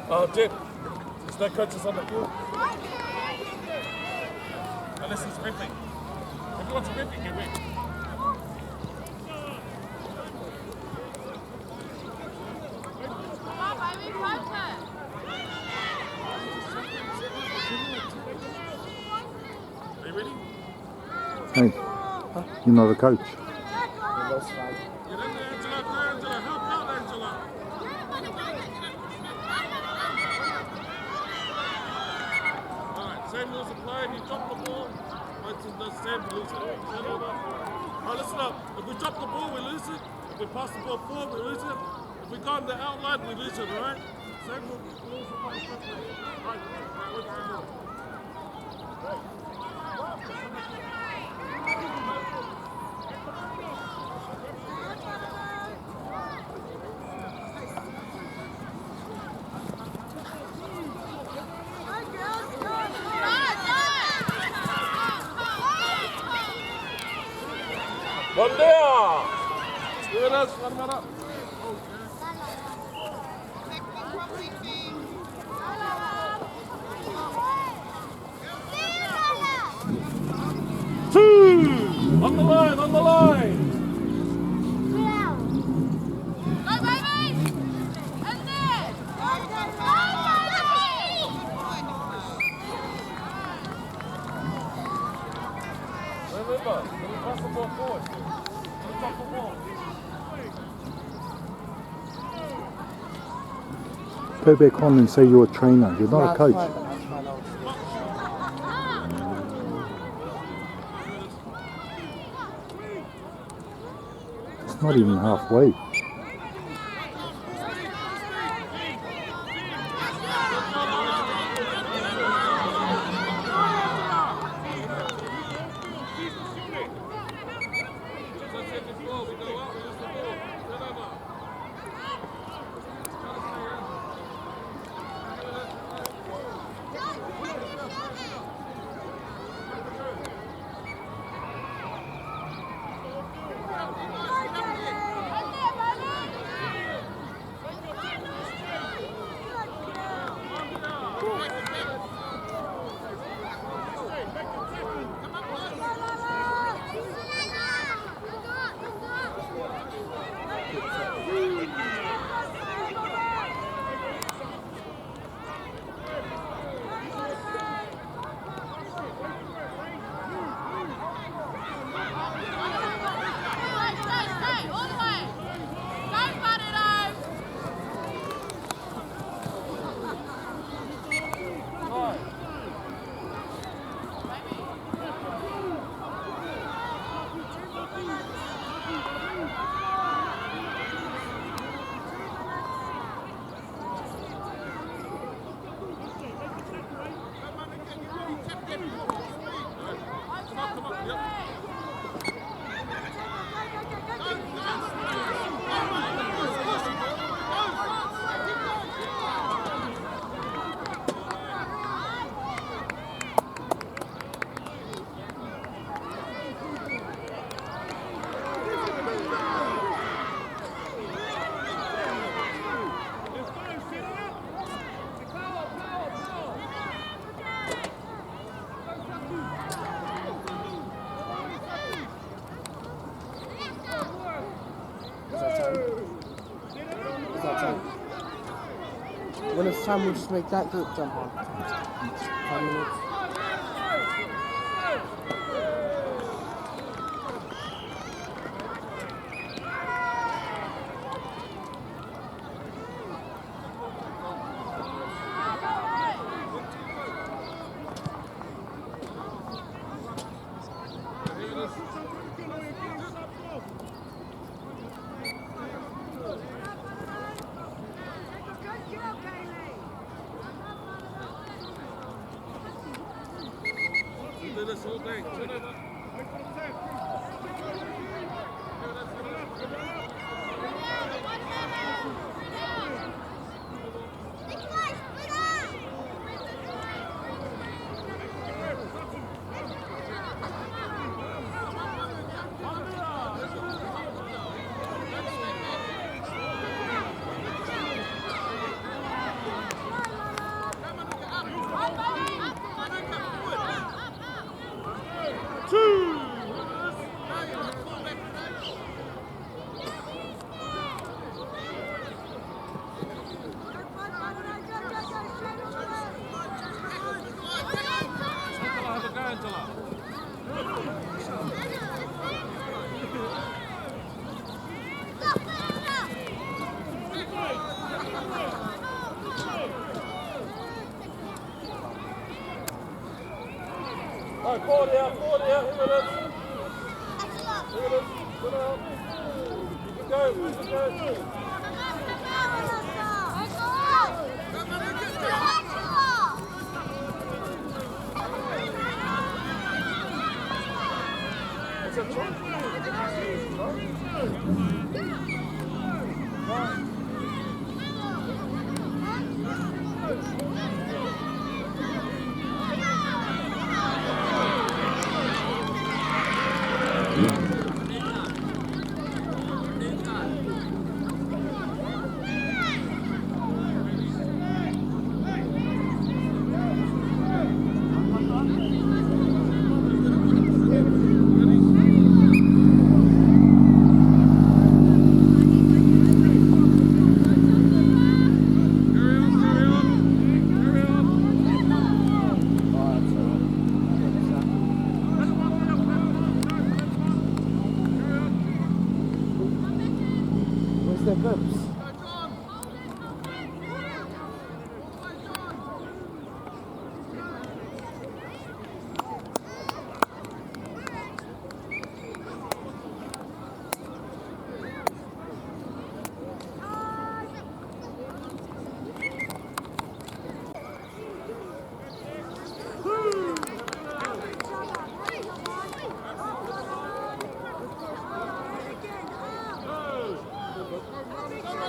Oh, Dick, there's no coaches on the field. Unless he's ripping. If he wants to ripping, he'll rip. Are you ready? Hey, you're not a coach. Get in there, Angela. Go, Angela. Help out, Angela. Alright, same rules apply. If you drop the ball, once it does same, we lose it. Turn over. Alright, listen up. If we drop the ball, we lose it. If we pass the ball forward, we lose it. If we go on the outline, we lose it, alright? Same rules apply. Alright, what's the rule? One there! Good us, 1 minute. Two! On the line, on the line! Go, baby! In there! Remember, when you pass the ball forward, you drop the ball. Go back on and say you're a trainer. You're not a coach. It's not even halfway. When it's time, we'll just make that group jump on. 5 minutes. Willis. Do this whole thing. Turn it up. All right, forward here, here it is. Here it is. Put it out. You can go, you can go. It's a trunk. Where's their books? Come on.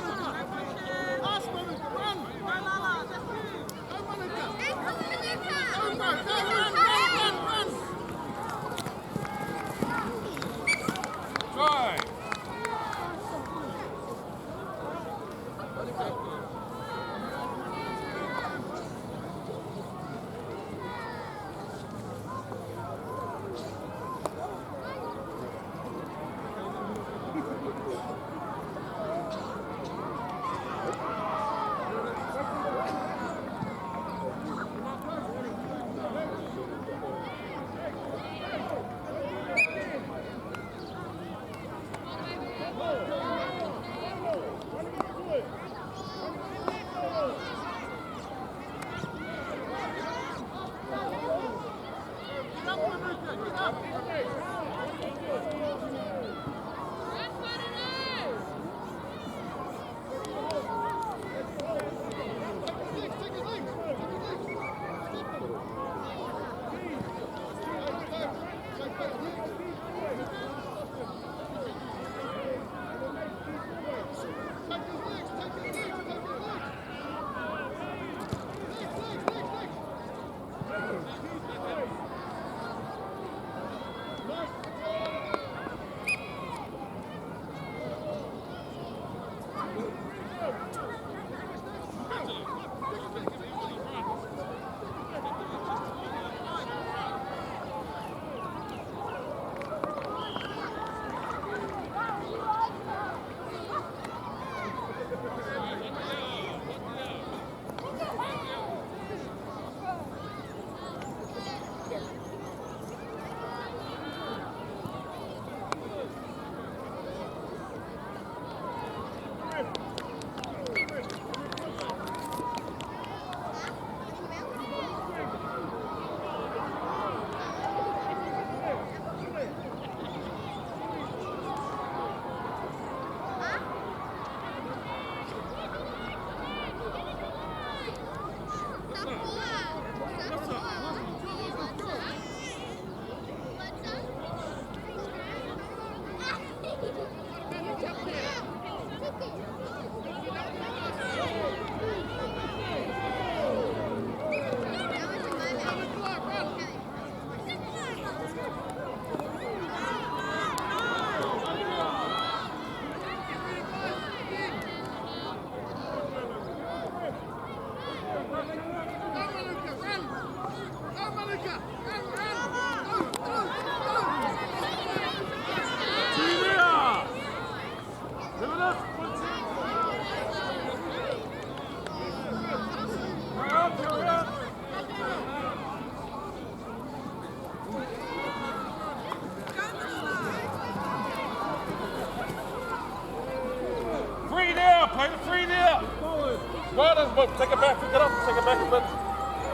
Well done, but take it back, pick it up, take it back a bit.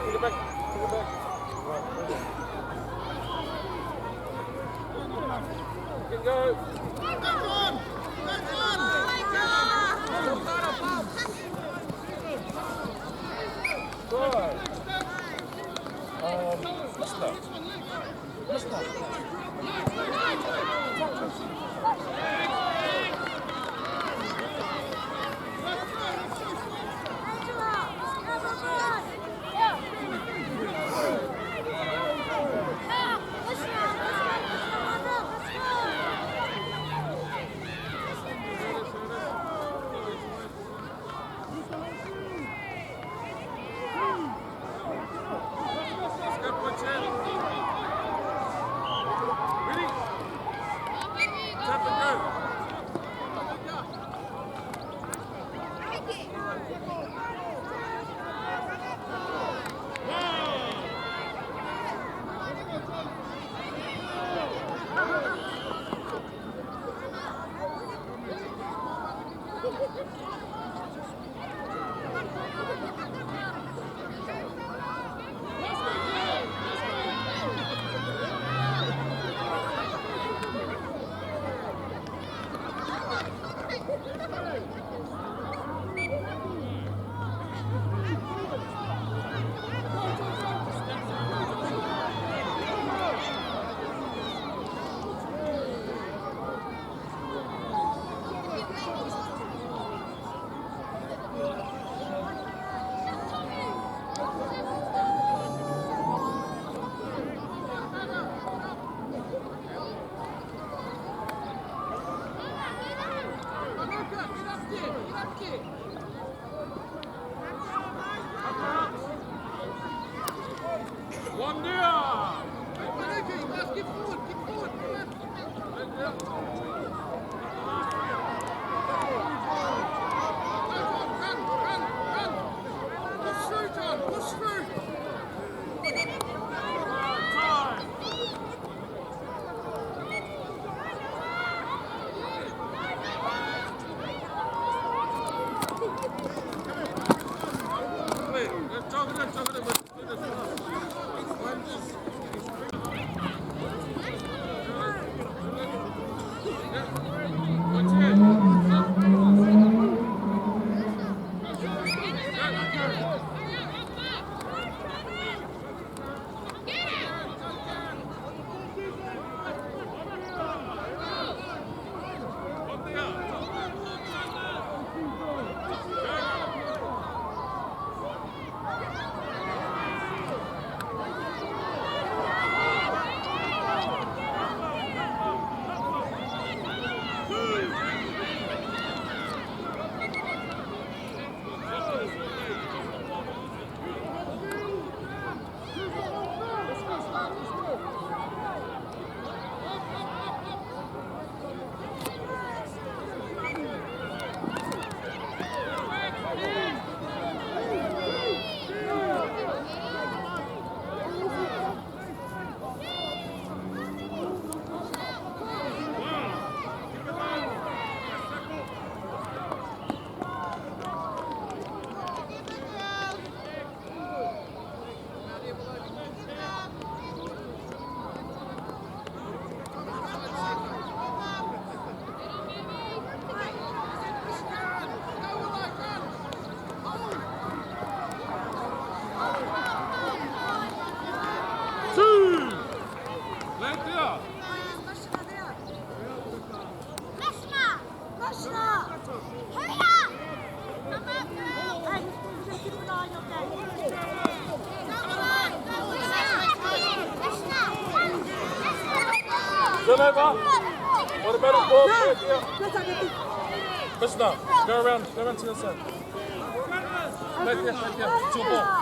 Take it back, take it back. You can go. Good. Mister. One there. Keep forward. Run. Push through, John. Push through. Time. Turn over. What about a ball? Push now. Go around to the side. Right there. To a ball.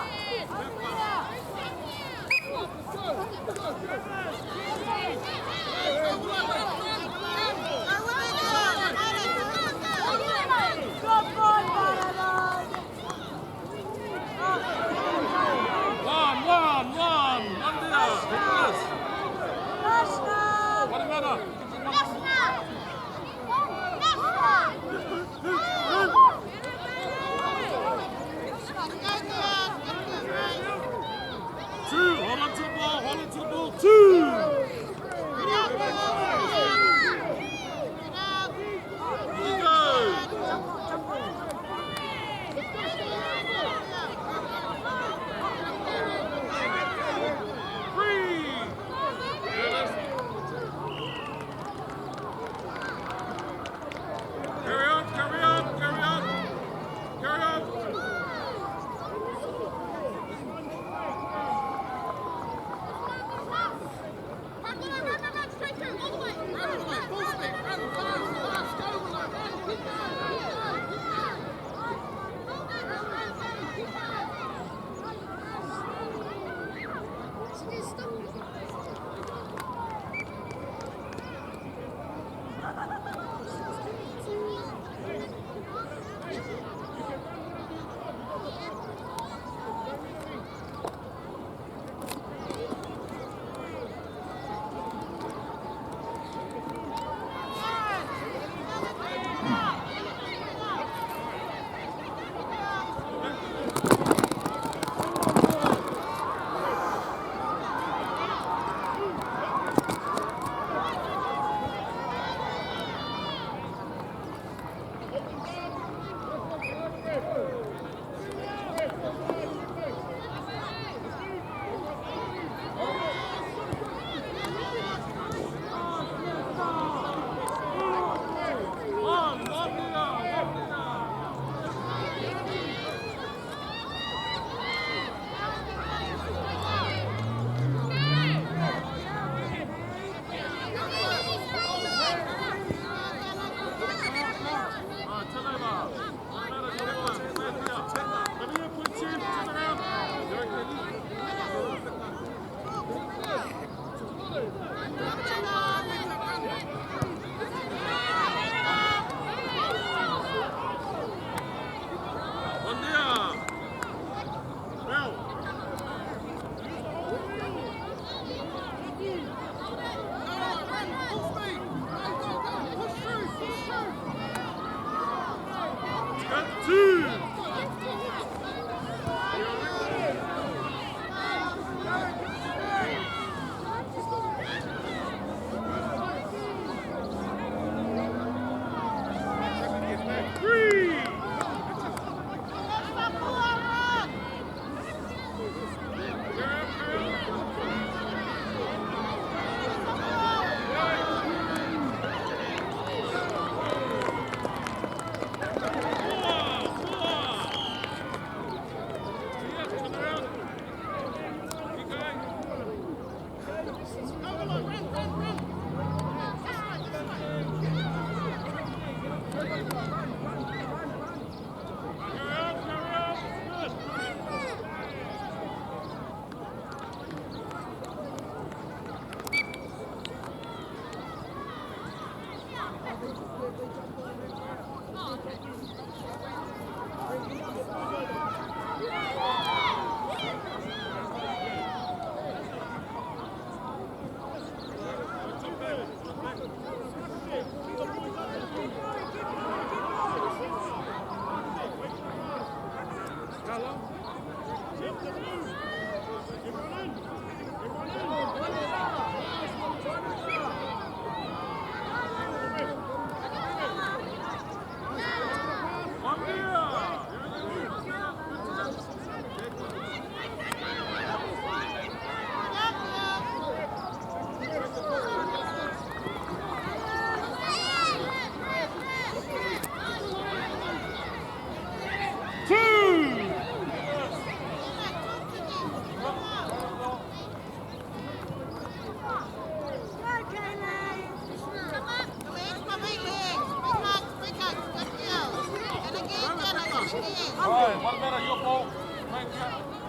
Alright, one better, your ball. Thank you.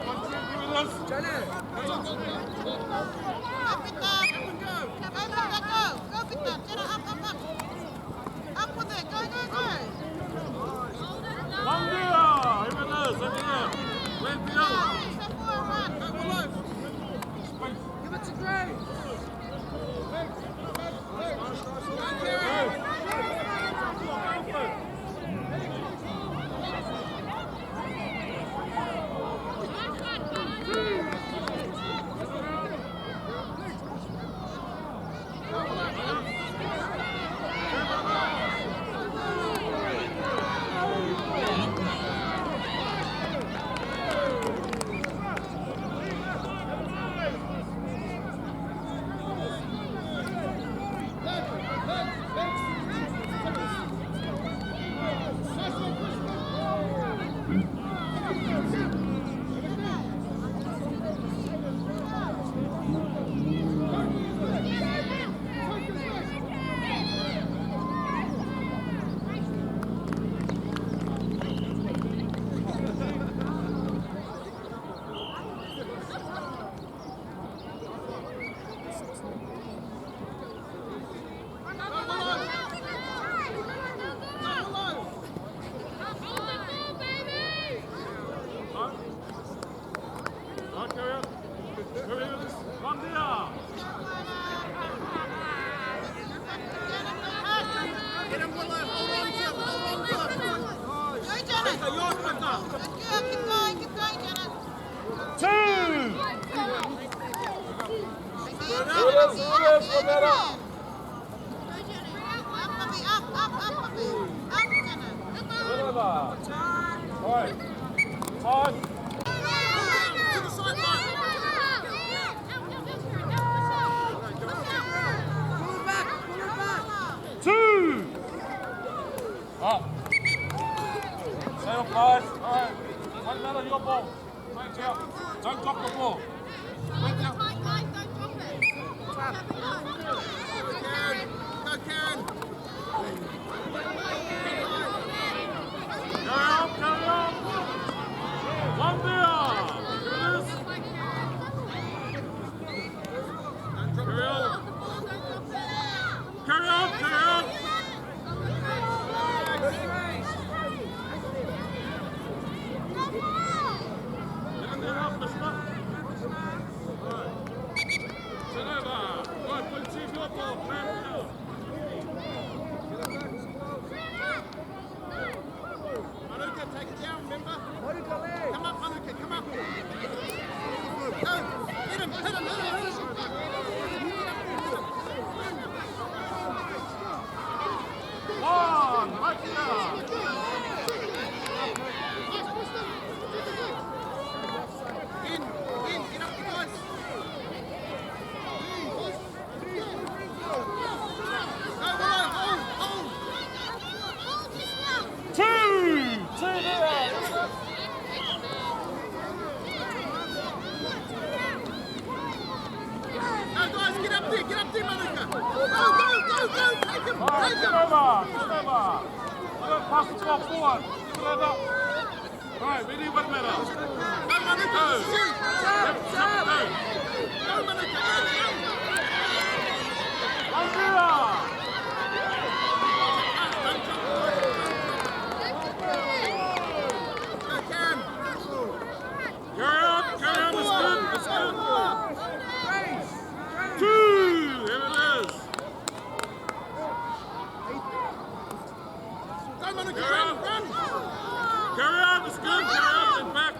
1, 2, give it us. Up with them. Go with them. Jenna, up. Up with it. Go. One there. Give it us. Wait the other. Step forward, run. Give it to Gray. Don't drop the ball. Carry on. One there. Carry on. Pass the ball forward. Alright, we need one minute. Carry on, it's good. Two, here it is. Carry on, it's good. Carry on, and back.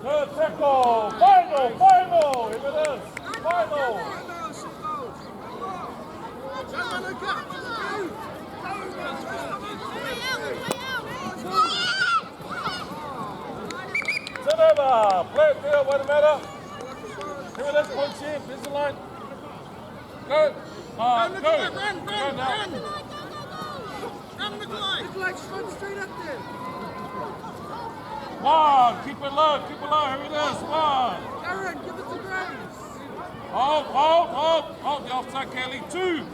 Third tackle. Final. Here it is. Final. Turnover. Play it there. Wait a minute. Here it is. Punch in. Finish the line. Go. Go. Go now. One. Keep it low. Here it is. One. Aaron, give it to Grace. Hold. The offside can't lead. Two. Go.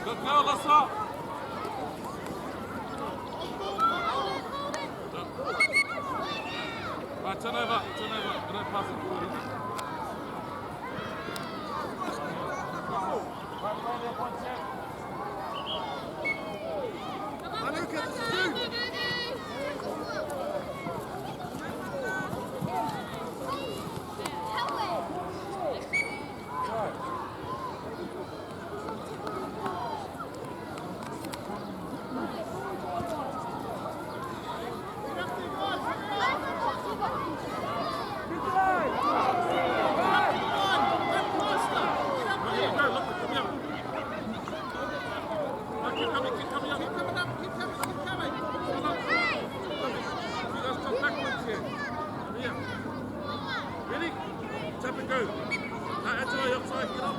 Good girl, let's up. Right, turn over. Gonna pass it forward. Tap and go. That's all upside. Get up.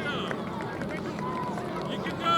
Go. You can go.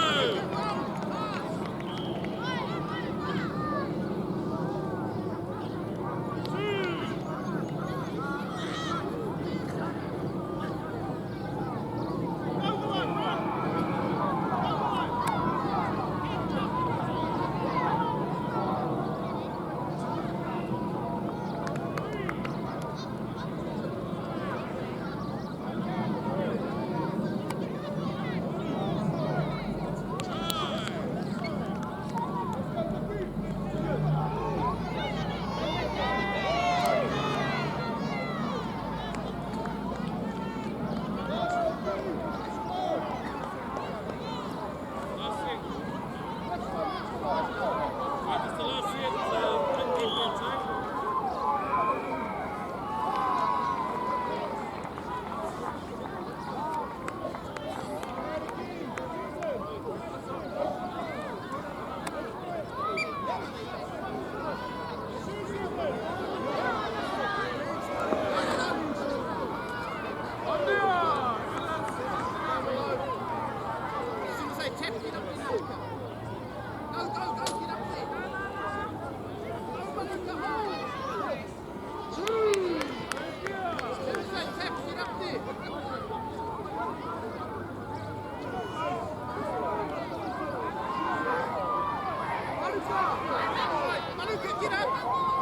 Get up!